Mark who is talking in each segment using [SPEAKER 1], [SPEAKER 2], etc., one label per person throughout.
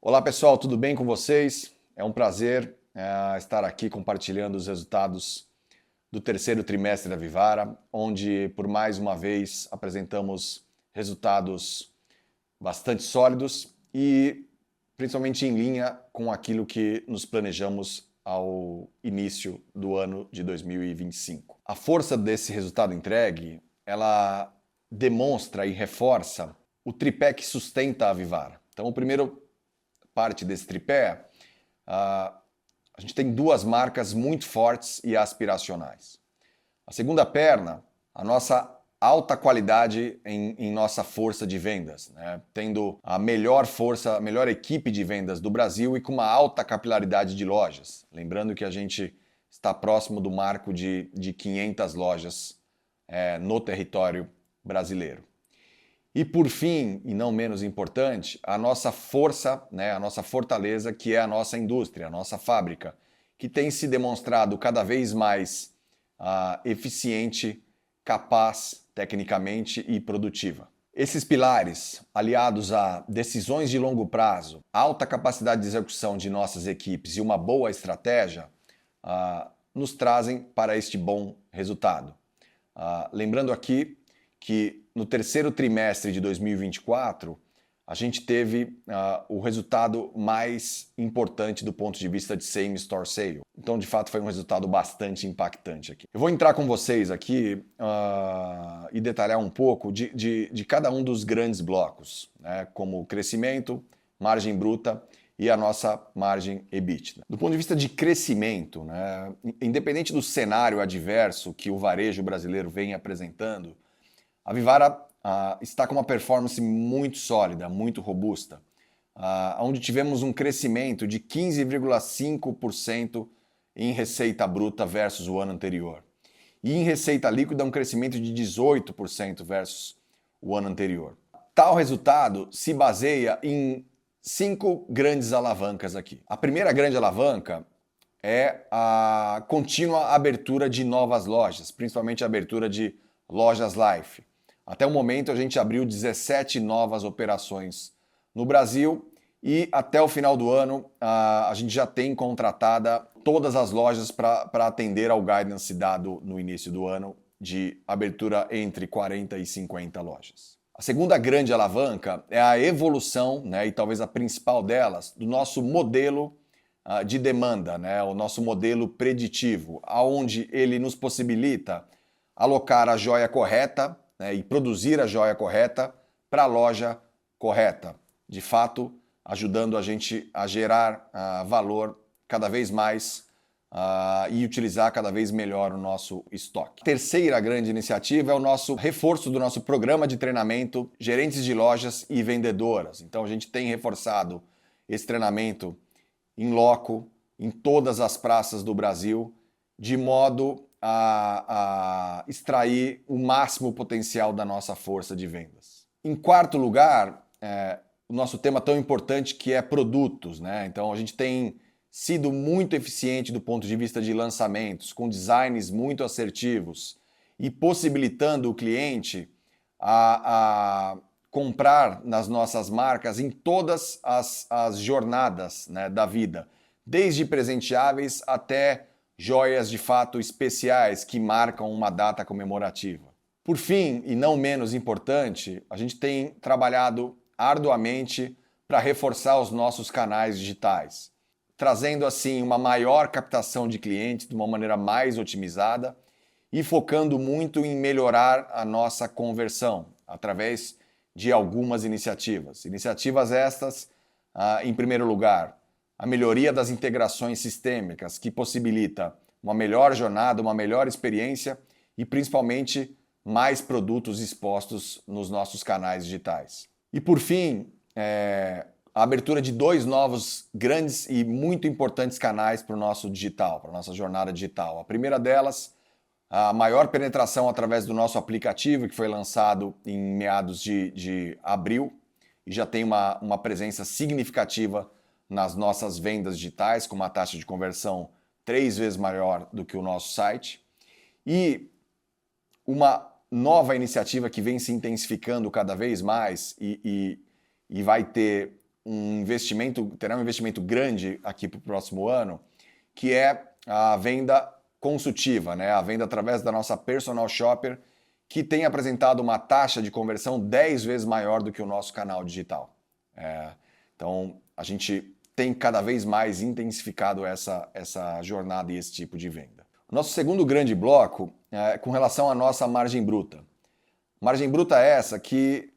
[SPEAKER 1] Olá pessoal, tudo bem com vocês? É um prazer estar aqui compartilhando os resultados do terceiro trimestre da Vivara, onde por mais uma vez apresentamos resultados bastante sólidos e principalmente em linha com aquilo que nos planejamos ao início do ano de 2025. A força desse resultado entregue, ela demonstra e reforça o tripé que sustenta a Vivara. Então, o primeiro parte desse tripé, a gente tem duas marcas muito fortes e aspiracionais. A segunda perna, a nossa alta qualidade em nossa força de vendas, né? Tendo a melhor força, a melhor equipe de vendas do Brasil e com uma alta capilaridade de lojas. Lembrando que a gente está próximo do marco de 500 lojas no território brasileiro. E por fim, e não menos importante, a nossa força, né, a nossa fortaleza, que é a nossa indústria, a nossa fábrica, que tem se demonstrado cada vez mais eficiente, capaz tecnicamente e produtiva. Esses pilares, aliados a decisões de longo prazo, alta capacidade de execução de nossas equipes e uma boa estratégia, nos trazem para este bom resultado. Lembrando aqui que no terceiro trimestre de 2024, a gente teve o resultado mais importante do ponto de vista de same store sale. Então, de fato, foi um resultado bastante impactante aqui. Eu vou entrar com vocês aqui e detalhar um pouco de cada um dos grandes blocos, né, como crescimento, margem bruta e a nossa margem EBITDA. Do ponto de vista de crescimento, né, independente do cenário adverso que o varejo brasileiro vem apresentando, a Vivara está com uma performance muito sólida, muito robusta, onde tivemos um crescimento de 15,5% em receita bruta versus o ano anterior. E em receita líquida, um crescimento de 18% versus o ano anterior. Tal resultado se baseia em 5 grandes alavancas aqui. A primeira grande alavanca é a contínua abertura de novas lojas, principalmente a abertura de lojas Life. Até o momento, a gente abriu 17 novas operações no Brasil e até o final do ano, a gente já tem contratada todas as lojas para atender ao guidance dado no início do ano de abertura entre 40 e 50 lojas. A segunda grande alavanca é a evolução, né, e talvez a principal delas, do nosso modelo de demanda, né, o nosso modelo preditivo, aonde ele nos possibilita alocar a joia correta, né, e produzir a joia correta para a loja correta. De fato, ajudando a gente a gerar valor cada vez mais e utilizar cada vez melhor o nosso estoque. A terceira grande iniciativa é o nosso reforço do nosso programa de treinamento gerentes de lojas e vendedoras. Então a gente tem reforçado esse treinamento em loco, em todas as praças do Brasil, de modo a extrair o máximo potencial da nossa força de vendas. Em quarto lugar, o nosso tema tão importante que é produtos, né? Então a gente tem sido muito eficiente do ponto de vista de lançamentos, com designs muito assertivos e possibilitando o cliente a comprar nas nossas marcas em todas as jornadas, né, da vida, desde presenteáveis até joias de fato especiais que marcam uma data comemorativa. Por fim, e não menos importante, a gente tem trabalhado arduamente para reforçar os nossos canais digitais, trazendo assim uma maior captação de clientes de uma maneira mais otimizada e focando muito em melhorar a nossa conversão através de algumas iniciativas. Iniciativas estas, em primeiro lugar, a melhoria das integrações sistêmicas, que possibilita uma melhor jornada, uma melhor experiência e principalmente mais produtos expostos nos nossos canais digitais. E por fim, a abertura de 2 novos grandes e muito importantes canais para o nosso digital, para a nossa jornada digital. A primeira delas, a maior penetração através do nosso aplicativo, que foi lançado em meados de abril e já tem uma presença significativa nas nossas vendas digitais, com uma taxa de conversão 3 vezes maior do que o nosso site. E uma nova iniciativa que vem se intensificando cada vez mais e vai ter terá um investimento grande aqui para o próximo ano, que é a venda consultiva, né? A venda através da nossa personal shopper, que tem apresentado uma taxa de conversão 10 vezes maior do que o nosso canal digital. Então, a gente tem cada vez mais intensificado essa jornada e esse tipo de venda. O nosso segundo grande bloco é com relação à nossa margem bruta. Margem bruta é essa que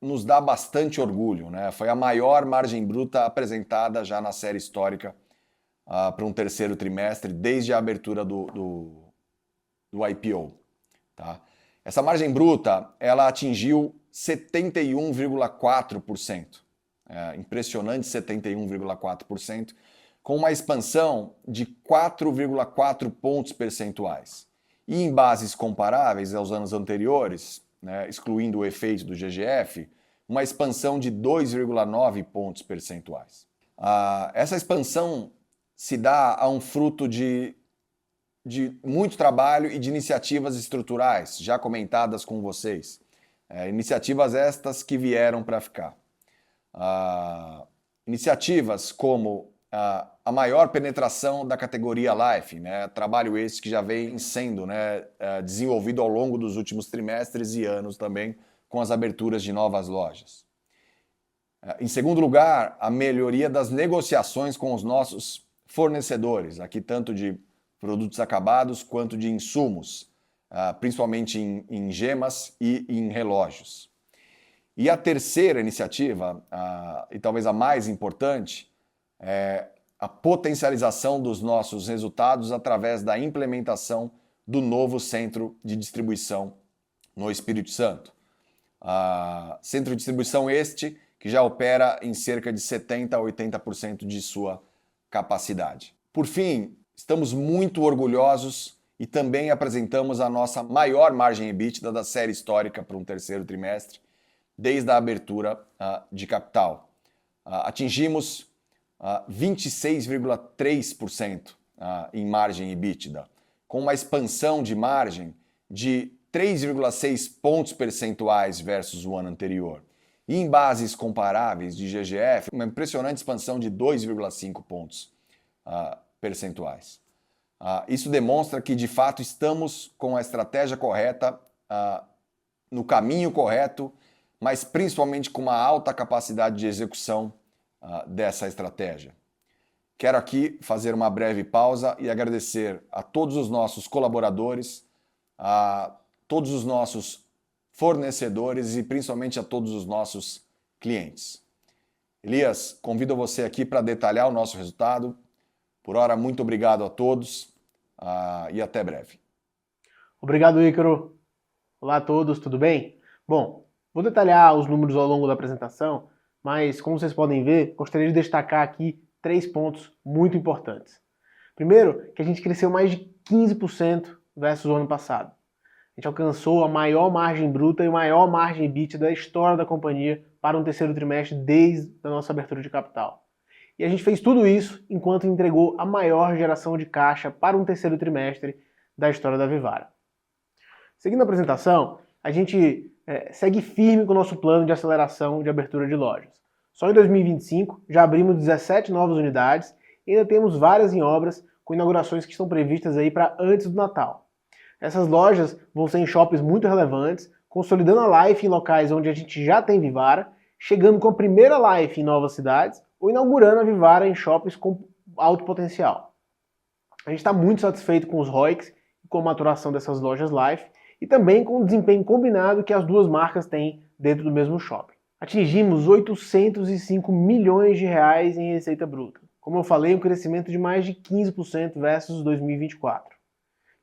[SPEAKER 1] nos dá bastante orgulho, né? Foi a maior margem bruta apresentada já na série histórica para um terceiro trimestre, desde a abertura do IPO. Tá? Essa margem bruta ela atingiu 71,4%. Impressionante 71,4%, com uma expansão de 4,4 pontos percentuais. E em bases comparáveis aos anos anteriores, né, excluindo o efeito do GGF, uma expansão de 2,9 pontos percentuais. Essa expansão se dá a um fruto de muito trabalho e de iniciativas estruturais, já comentadas com vocês. Iniciativas estas que vieram para ficar. Iniciativas como a maior penetração da categoria Life, né? Trabalho esse que já vem sendo, né, desenvolvido ao longo dos últimos trimestres e anos também, com as aberturas de novas lojas. Em segundo lugar, a melhoria das negociações com os nossos fornecedores, aqui tanto de produtos acabados quanto de insumos, principalmente em gemas e em relógios. E a terceira iniciativa, e talvez a mais importante, é a potencialização dos nossos resultados através da implementação do novo centro de distribuição no Espírito Santo. Centro de distribuição este que já opera em cerca de 70% a 80% de sua capacidade. Por fim, estamos muito orgulhosos e também apresentamos a nossa maior margem EBITDA da série histórica para um terceiro trimestre, desde a abertura de capital. Atingimos 26,3% em margem EBITDA, com uma expansão de margem de 3,6 pontos percentuais versus o ano anterior. E em bases comparáveis de GGF, uma impressionante expansão de 2,5 pontos percentuais. Isso demonstra que, de fato, estamos com a estratégia correta, no caminho correto, mas principalmente com uma alta capacidade de execução dessa estratégia. Quero aqui fazer uma breve pausa e agradecer a todos os nossos colaboradores, a todos os nossos fornecedores e principalmente a todos os nossos clientes. Elias, convido você aqui para detalhar o nosso resultado. Por hora, muito obrigado a todos e até breve.
[SPEAKER 2] Obrigado, Ícaro. Olá a todos, tudo bem? Bom, vou detalhar os números ao longo da apresentação, mas como vocês podem ver, gostaria de destacar aqui 3 pontos muito importantes. Primeiro, que a gente cresceu mais de 15% versus o ano passado. A gente alcançou a maior margem bruta e a maior margem EBITDA da história da companhia para um terceiro trimestre desde a nossa abertura de capital. E a gente fez tudo isso enquanto entregou a maior geração de caixa para um terceiro trimestre da história da Vivara. Seguindo a apresentação, a gente segue firme com o nosso plano de aceleração de abertura de lojas. Só em 2025 já abrimos 17 novas unidades e ainda temos várias em obras com inaugurações que estão previstas aí para antes do Natal. Essas lojas vão ser em shoppings muito relevantes, consolidando a Life em locais onde a gente já tem Vivara, chegando com a primeira Life em novas cidades ou inaugurando a Vivara em shoppings com alto potencial. A gente está muito satisfeito com os ROICs e com a maturação dessas lojas Life e também com o desempenho combinado que as duas marcas têm dentro do mesmo shopping. Atingimos 805 milhões de reais em receita bruta. Como eu falei, um crescimento de mais de 15% versus 2024.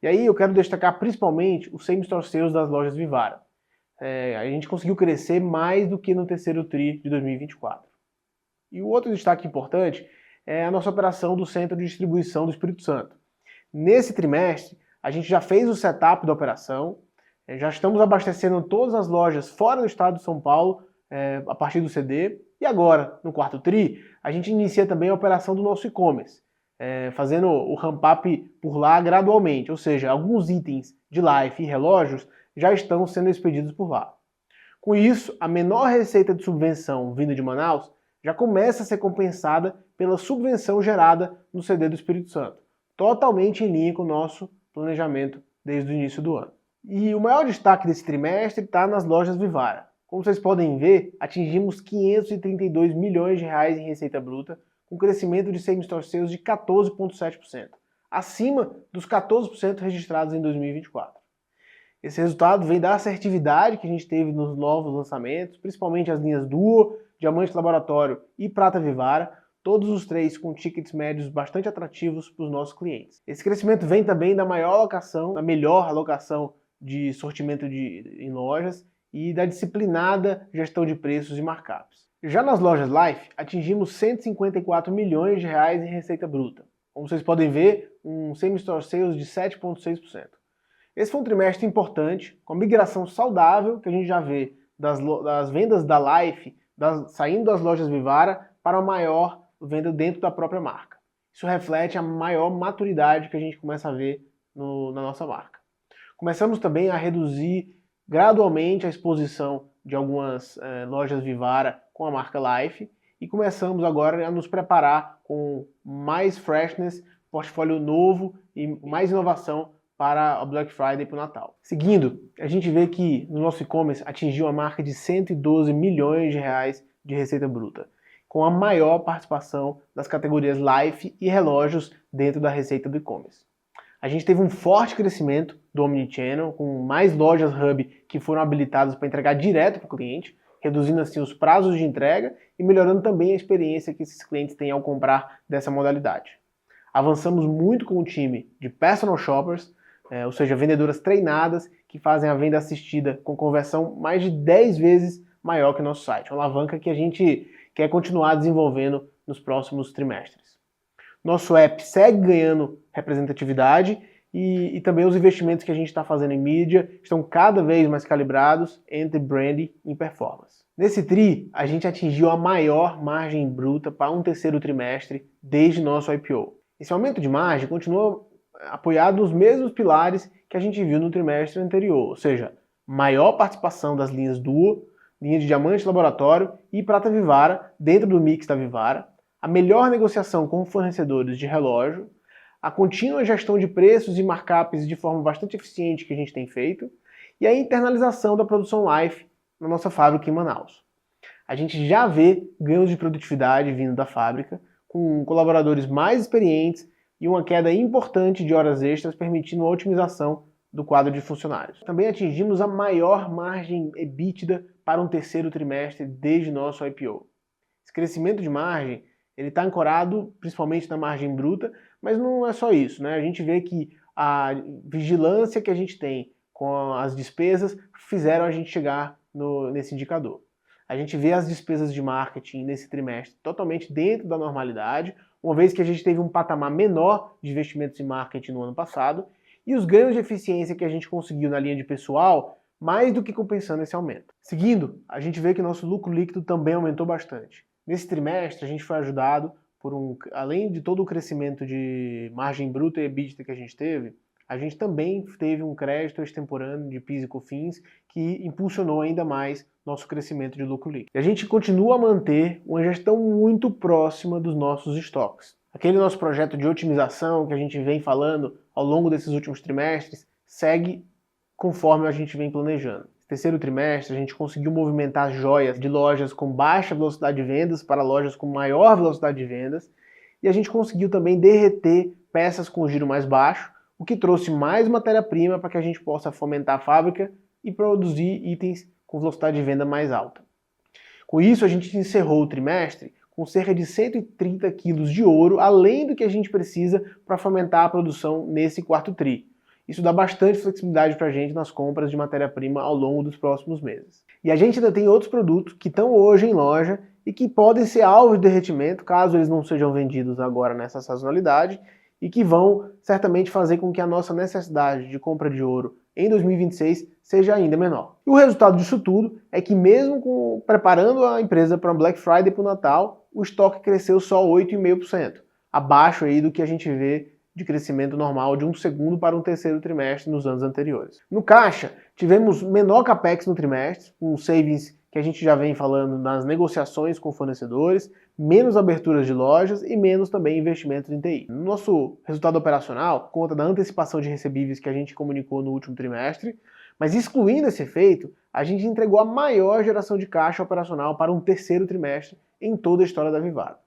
[SPEAKER 2] E aí eu quero destacar principalmente o same-store sales das lojas Vivara. A gente conseguiu crescer mais do que no terceiro TRI de 2024. E o outro destaque importante é a nossa operação do Centro de Distribuição do Espírito Santo. Nesse trimestre, a gente já fez o setup da operação, já estamos abastecendo todas as lojas fora do estado de São Paulo a partir do CD, e agora, no quarto TRI, a gente inicia também a operação do nosso e-commerce, fazendo o ramp-up por lá gradualmente, ou seja, alguns itens de Life e relógios já estão sendo expedidos por lá. Com isso, a menor receita de subvenção vinda de Manaus já começa a ser compensada pela subvenção gerada no CD do Espírito Santo, totalmente em linha com o nosso planejamento desde o início do ano. E o maior destaque desse trimestre está nas lojas Vivara. Como vocês podem ver, atingimos 532 milhões de reais em receita bruta, com crescimento de same-store sales de 14,7%, acima dos 14% registrados em 2024. Esse resultado vem da assertividade que a gente teve nos novos lançamentos, principalmente as linhas Duo, Diamante Laboratório e Prata Vivara, todos os três com tickets médios bastante atrativos para os nossos clientes. Esse crescimento vem também da maior alocação, da melhor alocação de sortimento em lojas e da disciplinada gestão de preços e markups. Já nas lojas Life, atingimos 154 milhões de reais em receita bruta. Como vocês podem ver, um same-store sales de 7,6%. Esse foi um trimestre importante, com a migração saudável que a gente já vê das vendas da Life, saindo das lojas Vivara, para a maior venda dentro da própria marca. Isso reflete a maior maturidade que a gente começa a ver na nossa marca. Começamos também a reduzir gradualmente a exposição de algumas lojas Vivara com a marca Life e começamos agora a nos preparar com mais freshness, portfólio novo e mais inovação para o Black Friday e para o Natal. Seguindo, a gente vê que no nosso e-commerce atingiu a marca de 112 milhões de reais de receita bruta, com a maior participação das categorias Life e relógios dentro da receita do e-commerce. A gente teve um forte crescimento do Omnichannel, com mais lojas Hub que foram habilitadas para entregar direto para o cliente, reduzindo assim os prazos de entrega e melhorando também a experiência que esses clientes têm ao comprar dessa modalidade. Avançamos muito com o time de Personal Shoppers, ou seja, vendedoras treinadas que fazem a venda assistida com conversão mais de 10 vezes maior que o nosso site, uma alavanca que a gente quer continuar desenvolvendo nos próximos trimestres. Nosso app segue ganhando representatividade e também os investimentos que a gente está fazendo em mídia estão cada vez mais calibrados entre brand e performance. Nesse TRI, a gente atingiu a maior margem bruta para um terceiro trimestre desde nosso IPO. Esse aumento de margem continua apoiado nos mesmos pilares que a gente viu no trimestre anterior, ou seja, maior participação das linhas Duo, linha de Diamante Laboratório e Prata Vivara dentro do mix da Vivara, a melhor negociação com fornecedores de relógio, a contínua gestão de preços e markups de forma bastante eficiente que a gente tem feito e a internalização da produção Life na nossa fábrica em Manaus. A gente já vê ganhos de produtividade vindo da fábrica, com colaboradores mais experientes e uma queda importante de horas extras, permitindo a otimização do quadro de funcionários. Também atingimos a maior margem EBITDA para um terceiro trimestre desde nosso IPO. Esse crescimento de margem ele está ancorado principalmente na margem bruta, mas não é só isso, né? A gente vê que a vigilância que a gente tem com as despesas fizeram a gente chegar nesse indicador. A gente vê as despesas de marketing nesse trimestre totalmente dentro da normalidade, uma vez que a gente teve um patamar menor de investimentos em marketing no ano passado, e os ganhos de eficiência que a gente conseguiu na linha de pessoal, mais do que compensando esse aumento. Seguindo, a gente vê que nosso lucro líquido também aumentou bastante. Nesse trimestre, a gente foi ajudado além de todo o crescimento de margem bruta e EBITDA que a gente também teve um crédito extemporâneo de PIS e COFINS que impulsionou ainda mais nosso crescimento de lucro líquido. E a gente continua a manter uma gestão muito próxima dos nossos estoques. Aquele nosso projeto de otimização que a gente vem falando ao longo desses últimos trimestres segue conforme a gente vem planejando. No terceiro trimestre, a gente conseguiu movimentar joias de lojas com baixa velocidade de vendas para lojas com maior velocidade de vendas e a gente conseguiu também derreter peças com giro mais baixo, o que trouxe mais matéria-prima para que a gente possa fomentar a fábrica e produzir itens com velocidade de venda mais alta. Com isso, a gente encerrou o trimestre com cerca de 130 quilos de ouro, além do que a gente precisa para fomentar a produção nesse quarto TRI. Isso dá bastante flexibilidade para a gente nas compras de matéria-prima ao longo dos próximos meses. E a gente ainda tem outros produtos que estão hoje em loja e que podem ser alvo de derretimento, caso eles não sejam vendidos agora nessa sazonalidade, e que vão certamente fazer com que a nossa necessidade de compra de ouro em 2026 seja ainda menor. E o resultado disso tudo é que mesmo preparando a empresa para o Black Friday e para o Natal, o estoque cresceu só 8,5%, abaixo aí do que a gente vê de crescimento normal de um segundo para um terceiro trimestre nos anos anteriores. No caixa, tivemos menor capex no trimestre, com savings que que a gente já vem falando nas negociações com fornecedores, menos aberturas de lojas e menos também investimentos em TI. No nosso resultado operacional, conta da antecipação de recebíveis que a gente comunicou no último trimestre, mas excluindo esse efeito, a gente entregou a maior geração de caixa operacional para um terceiro trimestre em toda a história da Vivara.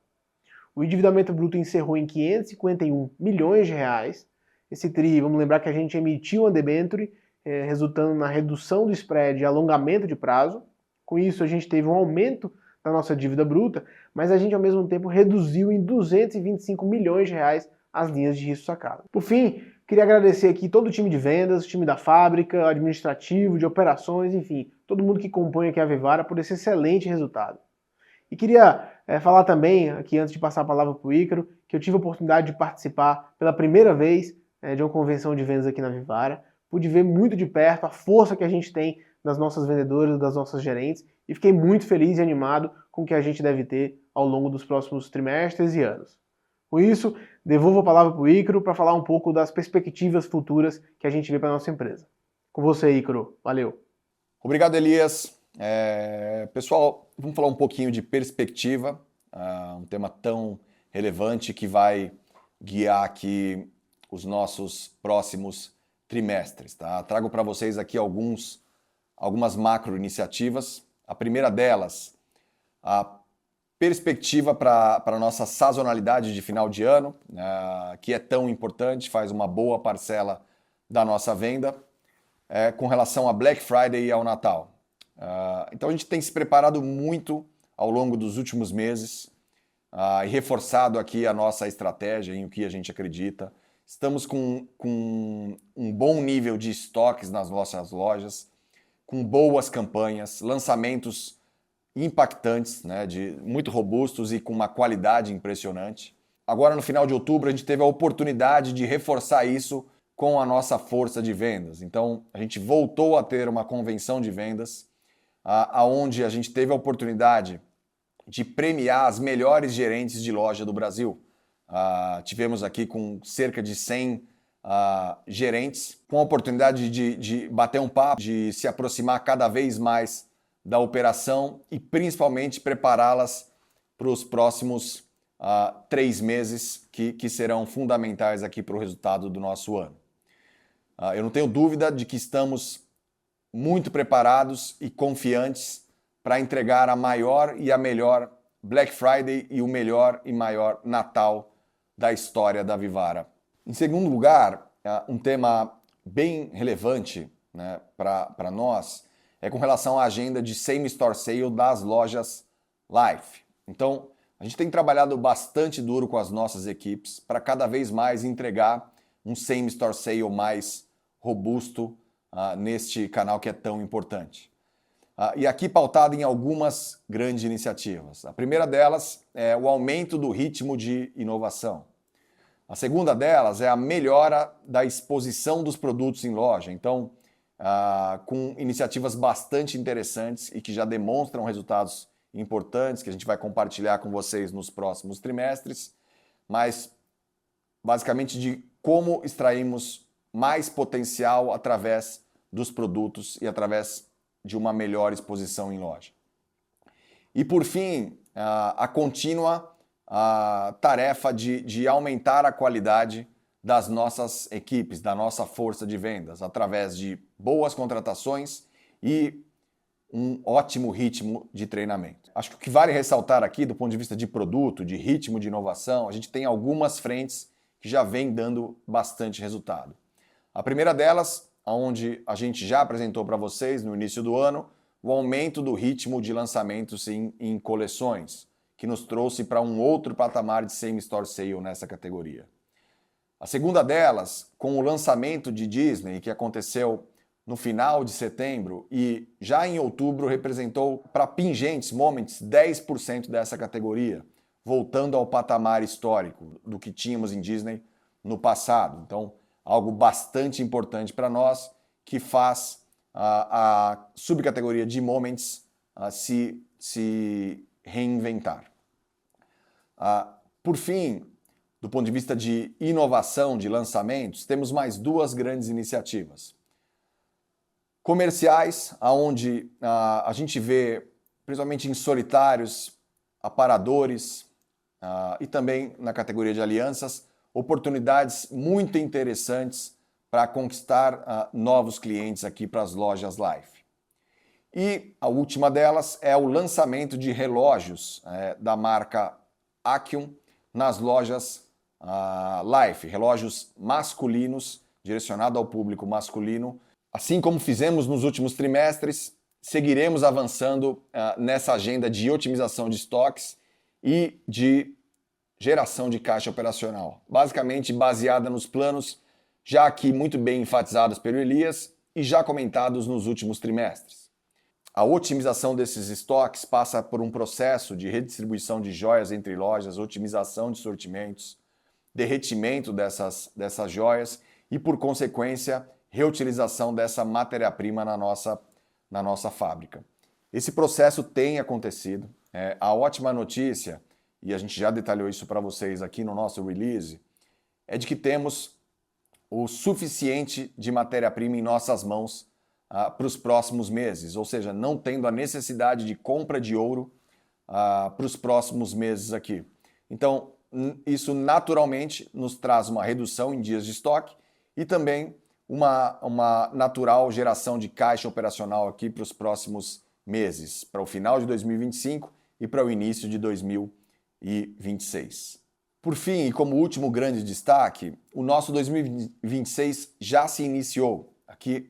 [SPEAKER 2] O endividamento bruto encerrou em 551 milhões de reais. Esse TRI, vamos lembrar que a gente emitiu uma debênture, resultando na redução do spread e alongamento de prazo. Com isso, a gente teve um aumento da nossa dívida bruta, mas a gente, ao mesmo tempo, reduziu em 225 milhões de reais as linhas de risco sacado. Por fim, queria agradecer aqui todo o time de vendas, o time da fábrica, administrativo, de operações, enfim, todo mundo que compõe aqui a Vivara por esse excelente resultado. E queria falar também, aqui antes de passar a palavra para o Ícaro, que eu tive a oportunidade de participar pela primeira vez de uma convenção de vendas aqui na Vivara. Pude ver muito de perto a força que a gente tem das nossas vendedoras, das nossas gerentes, e fiquei muito feliz e animado com o que a gente deve ter ao longo dos próximos trimestres e anos. Com isso, devolvo a palavra para o Ícaro para falar um pouco das perspectivas futuras que a gente vê para a nossa empresa. Com você, Ícaro. Valeu.
[SPEAKER 1] Obrigado, Elias. Pessoal, vamos falar um pouquinho de perspectiva, um tema tão relevante que vai guiar aqui os nossos próximos trimestres. Tá? Trago para vocês aqui algumas macro iniciativas. A primeira delas, a perspectiva para a nossa sazonalidade de final de ano, que é tão importante, faz uma boa parcela da nossa venda, com relação a Black Friday e ao Natal. Então a gente tem se preparado muito ao longo dos últimos meses e reforçado aqui a nossa estratégia em o que a gente acredita. Estamos com um bom nível de estoques nas nossas lojas, com boas campanhas, lançamentos impactantes, muito robustos e com uma qualidade impressionante. Agora, no final de outubro, a gente teve a oportunidade de reforçar isso com a nossa força de vendas. Então, a gente voltou a ter uma convenção de vendas, onde a gente teve a oportunidade de premiar as melhores gerentes de loja do Brasil. Tivemos aqui com cerca de 100 gerentes, com a oportunidade de bater um papo, de se aproximar cada vez mais da operação e principalmente prepará-las para os próximos 3 meses que serão fundamentais aqui para o resultado do nosso ano. Eu não tenho dúvida de que estamos muito preparados e confiantes para entregar a maior e a melhor Black Friday e o melhor e maior Natal da história da Vivara. Em segundo lugar, um tema bem relevante para nós é com relação à agenda de Same Store Sale das lojas Life. Então, a gente tem trabalhado bastante duro com as nossas equipes para cada vez mais entregar um Same Store Sale mais robusto neste canal que é tão importante. E aqui pautado em algumas grandes iniciativas. A primeira delas é o aumento do ritmo de inovação. A segunda delas é a melhora da exposição dos produtos em loja. Então, com iniciativas bastante interessantes e que já demonstram resultados importantes, que a gente vai compartilhar com vocês nos próximos trimestres, mas basicamente de como extraímos mais potencial através dos produtos e através de uma melhor exposição em loja. E por fim, a contínua tarefa de aumentar a qualidade das nossas equipes, da nossa força de vendas, através de boas contratações e um ótimo ritmo de treinamento. Acho que o que vale ressaltar aqui, do ponto de vista de produto, de ritmo de inovação, a gente tem algumas frentes que já vêm dando bastante resultado. A primeira delas, onde a gente já apresentou para vocês no início do ano, o aumento do ritmo de lançamentos em coleções, que nos trouxe para um outro patamar de Same Store Sale nessa categoria. A segunda delas, com o lançamento de Disney, que aconteceu no final de setembro e já em outubro representou para pingentes Moments 10% dessa categoria, voltando ao patamar histórico do que tínhamos em Disney no passado. Então, algo bastante importante para nós que faz a subcategoria de Moments se reinventar. Por fim, do ponto de vista de inovação, de lançamentos, temos mais 2 grandes iniciativas. Comerciais, onde a gente vê principalmente em solitários, aparadores e também na categoria de alianças, oportunidades muito interessantes para conquistar novos clientes aqui para as lojas Life. E a última delas é o lançamento de relógios da marca Aquion nas lojas Life, relógios masculinos, direcionados ao público masculino. Assim como fizemos nos últimos trimestres, seguiremos avançando nessa agenda de otimização de estoques e de geração de caixa operacional, basicamente baseada nos planos já aqui muito bem enfatizados pelo Elias e já comentados nos últimos trimestres. A otimização desses estoques passa por um processo de redistribuição de joias entre lojas, otimização de sortimentos, derretimento dessas joias e, por consequência, reutilização dessa matéria-prima na nossa fábrica. Esse processo tem acontecido. A ótima notícia, e a gente já detalhou isso para vocês aqui no nosso release, é de que temos o suficiente de matéria-prima em nossas mãos para os próximos meses, ou seja, não tendo a necessidade de compra de ouro para os próximos meses aqui. Então, isso naturalmente nos traz uma redução em dias de estoque e também uma natural geração de caixa operacional aqui para os próximos meses, para o final de 2025 e para o início de 2026. Por fim, e como último grande destaque, o nosso 2026 já se iniciou. Aqui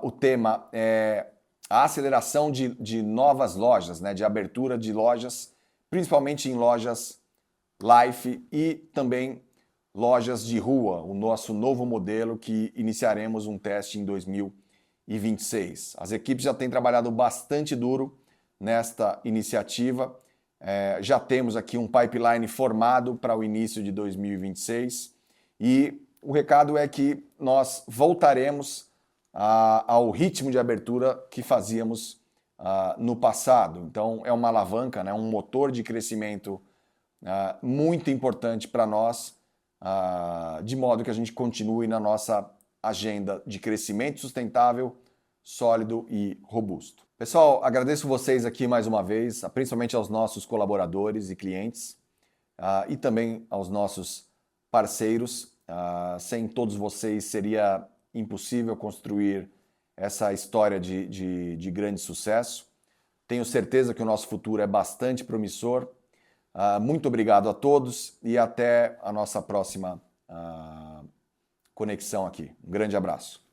[SPEAKER 1] o tema é a aceleração de novas lojas, de abertura de lojas, principalmente em lojas Life e também lojas de rua, o nosso novo modelo que iniciaremos um teste em 2026. As equipes já têm trabalhado bastante duro nesta iniciativa. Já temos aqui um pipeline formado para o início de 2026 e o recado é que nós voltaremos ao ritmo de abertura que fazíamos no passado. Então é uma alavanca, um motor de crescimento muito importante para nós, de modo que a gente continue na nossa agenda de crescimento sustentável, sólido e robusto. Pessoal, agradeço vocês aqui mais uma vez, principalmente aos nossos colaboradores e clientes e também aos nossos parceiros. Sem todos vocês seria impossível construir essa história de grande sucesso. Tenho certeza que o nosso futuro é bastante promissor. Muito obrigado a todos e até a nossa próxima conexão aqui. Um grande abraço.